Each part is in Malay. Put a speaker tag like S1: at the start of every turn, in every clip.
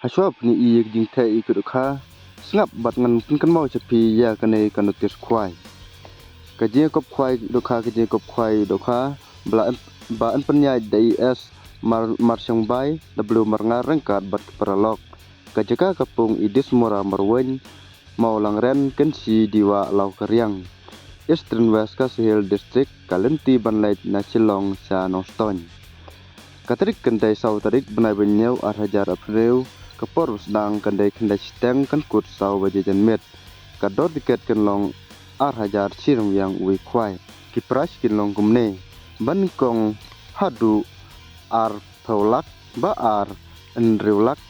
S1: Hashwab ni iik jing thai ikut ukha sngap bat ngan pun kan mau chapi ya kane kanotis khwai kaje kop khwai dokha kaje kop khwai dokha ba an panyai DIS mar sangbai w marnga rangkat bat paralok kajaka kapung idis mora marwen mau langren kensi diwa lau karyang Eastern West Kasihil District Kalenti Banlait Nasilong sa Noston Katrik kendai sau tarik benai benyau Hajar April Kapor sedang kendai steng kan kut sau bajajan met kador tiket kenlong Hajar Sirung yang ui kwai kipras kenlong kumne ban kong hadu paulak ba enriulak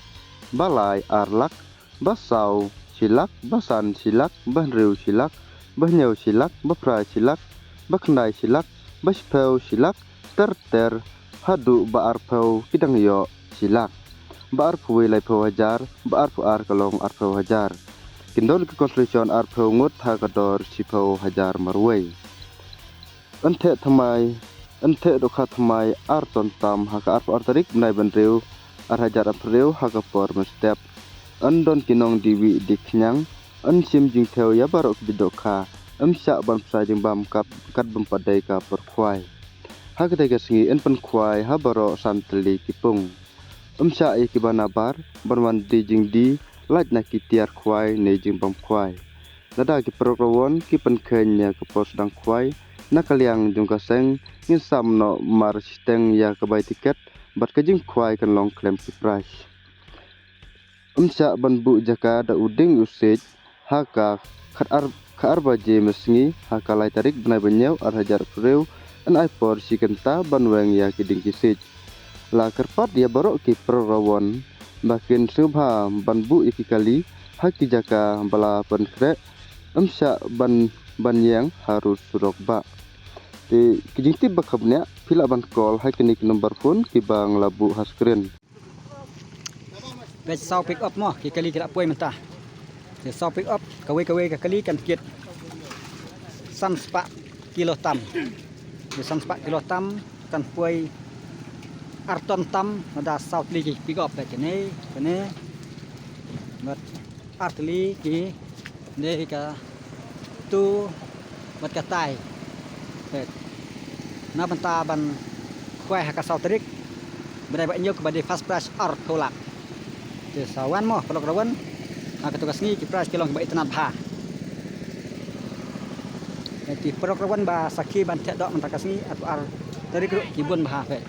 S1: balai arlak basau silak basan silak bahriu silak bahnyau silak bapra silak bakndai silak baspeu silak terter hadu baar pau kidang yo silak baar puwi lai pau hajar baar puar kalong pau hajar kindol ke konstruksian pau ngut ha kador sipau hajar marwei ante dokha thamai tontam ha ka pau tarik nai banreu hajar apreu ha ka por mestep andon kinong diwi diknyang an sim jing theo ya barok bidokha amsa ban psa jing bam kap kat bampadai ka por khwai ha ka tega singi en pan khwai ha baro santli kipung amsa e kibana bar barman di jing di laj na kitiar khwai ne jing bam khwai nada ki prograwon ki pan khenya ka pos dang khwai nakaliang jung ka seng ngin sam no mar steng ya ka bai tiket bat ka jing khwai kan long klem ki price amsa banbu jaka da uding usej ha ka khar baje mesngi ha ka lai tarik benai benyau Hajar Preu an aipor sikenta banweng ya kiding kisej la kerpat dia barok ki prograwon bakin subha banbu ikikali ha ki jaka bala penkre amsa banyang harus surokba ti kijing tib bakhabnya pila ban call ha kinik number phone ki bang labu haskren
S2: Vet sau pick up mo ki kali kira puai mentah. Te sau pick up kawe ka kali kan kiet. San spa kilo tam. Te san spa kilo tam kan puai arton tam nada sau tli ki pick up kene mat artli ki ne ka tu mat ka tai. Vet na banta ban kwai ha ka sau trik. Badai ba nyok badai fast price art tolak. Te sawan mo pelok rawan ha tugas ni ki price kilong ba itenat bha ti pelok rawan ba sakhi ban tek dok mentakas ni atau ar dari keruk kibun bha fe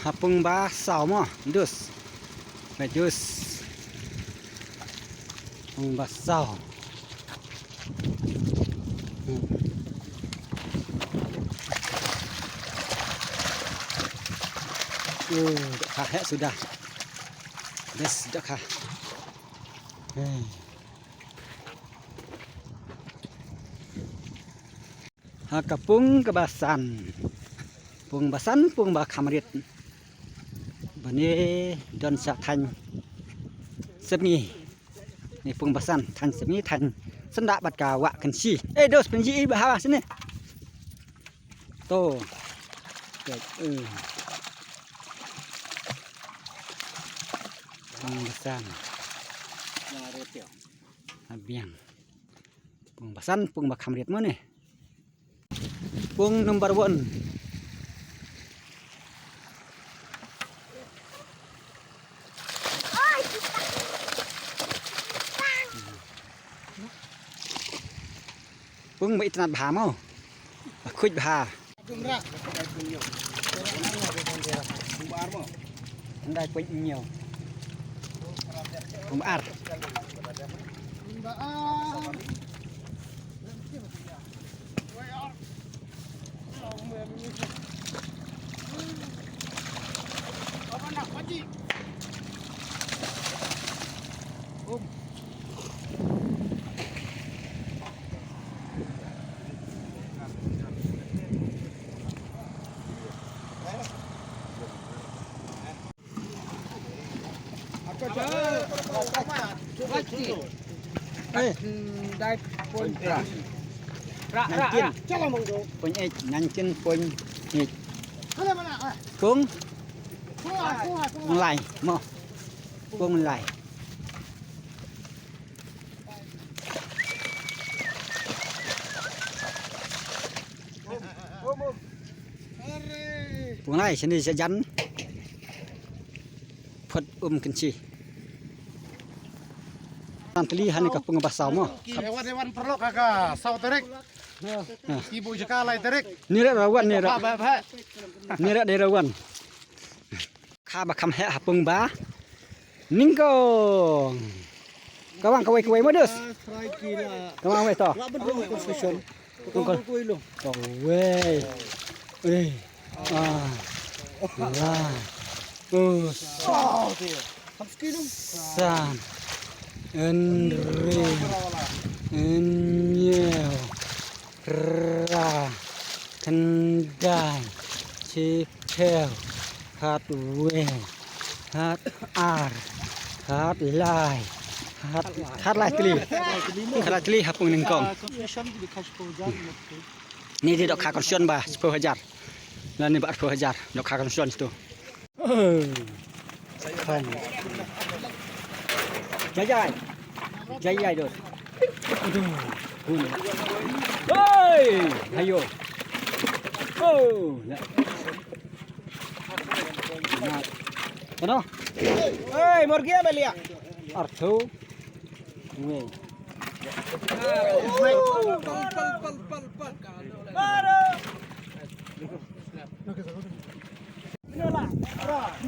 S2: Hapung ba sao mo dus ba jus hapung ba sao dah sudah des dah kah ha kapung kebasan pung basan pung ba khamrit bani don sa than semi ni pung basan than semi than senda bat ka wa kan si dos penji ba ha sini to pung basan na retio abiang pung basan pung ba khamrit mo ni pung number 1 pung ba itnat bha mo khuj bha jumra andai pung nhiều pung ar เอ้ย
S3: ได้ปน
S2: นั่นกิน
S3: จะละมึงดู
S2: ปนเอ้ยนั่นกินปนนี่
S3: อะไรมันอ่ะ
S2: กุ้ง
S3: กู
S2: มันไหลหม้อกุ้งมันไหลพวกไหลฉันนี่จะยันพดกันชีตามตลีหันนี่กับพวกบาสาวมั้ง
S3: Dewan perlu kakak saw terik. Ibu jeka lai terik.
S2: นี่แหละราวันนี่แหละ
S3: Ba.
S2: นี่แหละเดราวันข้าบักคำแห่ปึงบานิ่งก็กวางกวยกวยมาเด้อ
S3: Try kira.
S2: กวางไว้ต่อ
S3: Lah betul confession.
S2: ตรงก่อน
S3: Kuih lu.
S2: ต่อเว้ยเอ้ยลา
S3: Saw tu. Habski lu.
S2: สามเรีเนียวราคันได้ชิเพลฮัดเวฮัดอาร์ฮัดไลฮัดไลตลีฮัดไลตลีฮับปึงหนึ่งกล่อง
S3: Confession di khas pojan.
S2: นี่ที่ดอกคาคอนชอนบ่า10,000 แล้วนี่บาท10,000ดอกคาคอนชอนitu kan jajai jajai dos aduh hei ayo kono hei morgia belia arthu we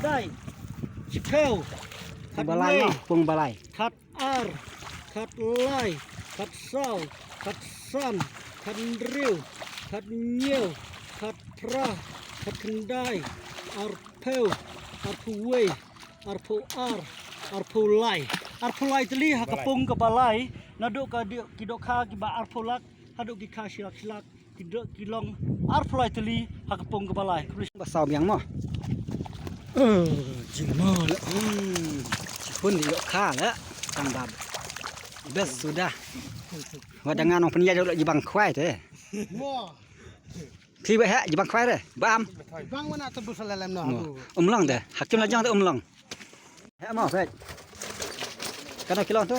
S2: ได้ชิเคิลขัดbalaiปงbalai
S3: ขัดอาร์ขัดไล่ขัดเศร้าขัดสั้นขัดเรียวขัดเงี้ยวขัดพระขัดขันได้อาร์เพลอาร์พูเวอาร์พูอาร์อาร์พูไลอาร์พูไลตลีหักกระปงกับบาไลนาดูกะเดียวกิโดคากิบาอาร์พูลักฮัดดูกิคาชิลักชิลักกิโดกิลองอาร์พูไลตลีหักกระปงกับบาไล
S2: bahasa yang mah jemol pun di lokal la tambah bes sudah wadangan orang penjajah dok jebang kwai teh thi bai ha jebang kwai teh bam
S3: bang mana tebus lelem no
S2: umlang teh hakim lajang teh umlang ha mau sai kana kilo tu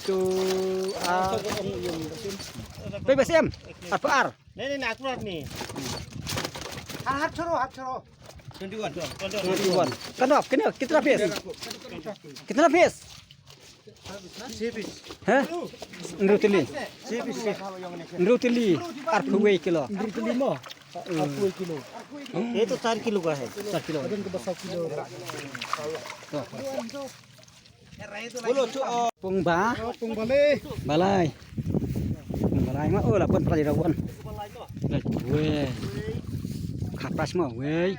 S2: tu BBM apa ar
S3: Ini akurat nih. Hat cero.
S2: 21 kanop kena kita lapis
S3: Sipis.
S2: ha nrutili ar phuwe kilo
S3: Nrutili mo. 40 kilo. ये तो 4 किलो का है
S2: 4 kilo
S3: वजन के 100 kilo
S2: Bolo tu pung ba
S3: pung balai
S2: balai mah lah pun pada rawan we kapas mah we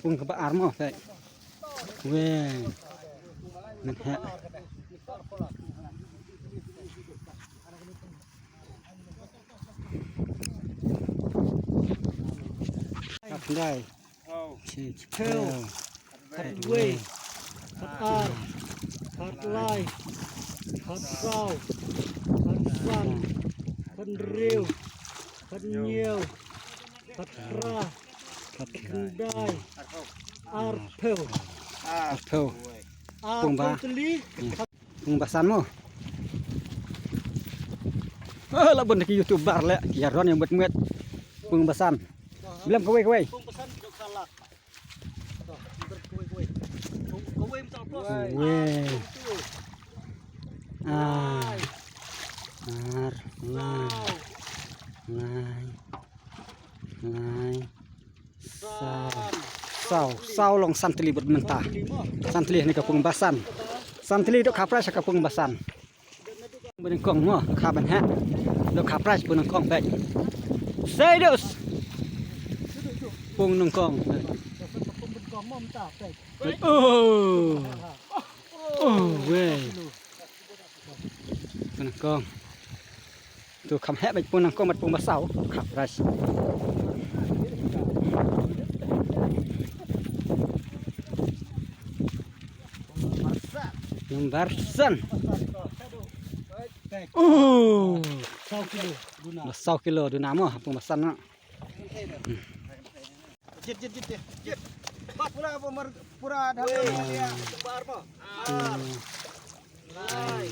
S2: pung ke ar mah vậy we nak haได้ชิเพลขัดเวขัดอาร์ขัดไลขัดเศร้าขัดสั้นขัดเร็วขัดเงียวขัดพระขัดขึ้นได้อาร์เพลอาร์เพลปงบาปงบาสันมั้งlah benda ke YouTuber lah kiaran yang buat pung basan belum kowe
S3: pung pesan tidak salah kowe minta plus
S2: sau long santli bermentah santli ni kapung basan santli dok kapra sa kapung basan benengkong mo kaban ha ดอกขาปลาปงนังกองแบกเซเดสปงนังกองโอ้โอ้เว้ยปงนังกองตัวคำแฮะไปปงนังกองมันปงบะเสาขาปลาNomor sen. Masau kilo du nama apa masan nak.
S3: Jit. Pak pura dah dia bar apa? Lai.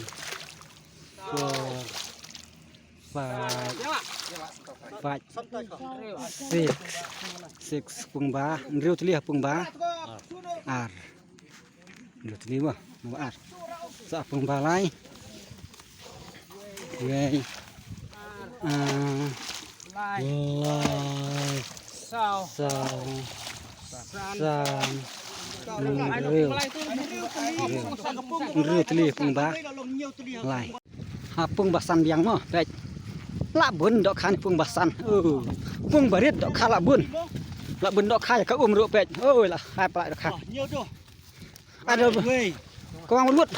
S2: 6 pung ba, riu telih pung ba. Ar. Riu telih wah, mau ar. Sa pung ba lai. Wei. Lai. Sao. Riu telih pung ba. Lai. Ha pung basan biang mo, baik. La bun dok khan pung basan. Pung barit dok kha la bun. La bun dok kha ya ka ru pek. Oi la hai pala dok kha.
S3: Nhiều tu.
S2: Ada kawang lut.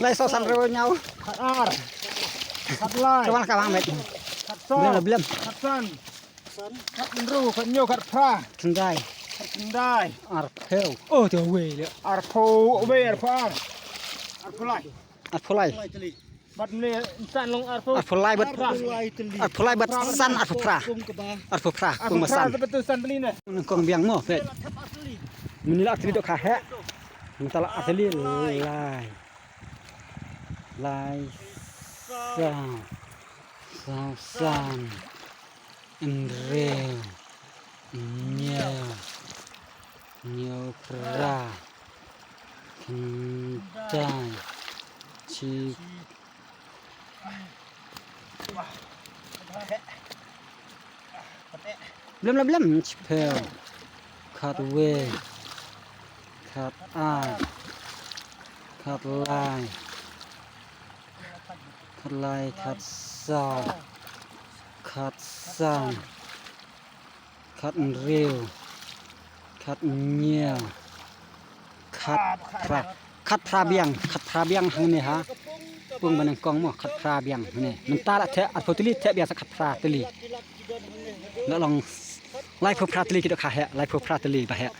S2: Lai so san ro nhau.
S3: Ar. Khat lai.
S2: Kawang mek.
S3: Khat so.
S2: Belum.
S3: Khat san. Khat ru khat nhiều khat pha.
S2: Kendai.
S3: Dai.
S2: Ar pheu. Oh tu we le.
S3: Ar pho we ar pha. Ar pho lai.
S2: Ar pholai.
S3: Bat ni san long ar pho.
S2: Ar pholai bat. Ar pholai bat san ar phra. Ar phra pung basan.
S3: Betul san beli ni.
S2: Kong biang mo pek. Mini la asli dok kha he. Mentala asli lai. San. Enrel. Nhiều pra. Kendai. Chi. Belum cepel. Cut away. Cut eye. Cut line. Cut line. Cut saw. Cut sun. Cut real. Cut nhiều. Cut pra. Cut pra biang hang ni ha. Pung banang kong mo cut pra biang ni. Mentala the at potili the biasa cut pra teli.ละลองไล่พวกพระตลีกิดขาแหะไล่พวกพระตลีไปแหะ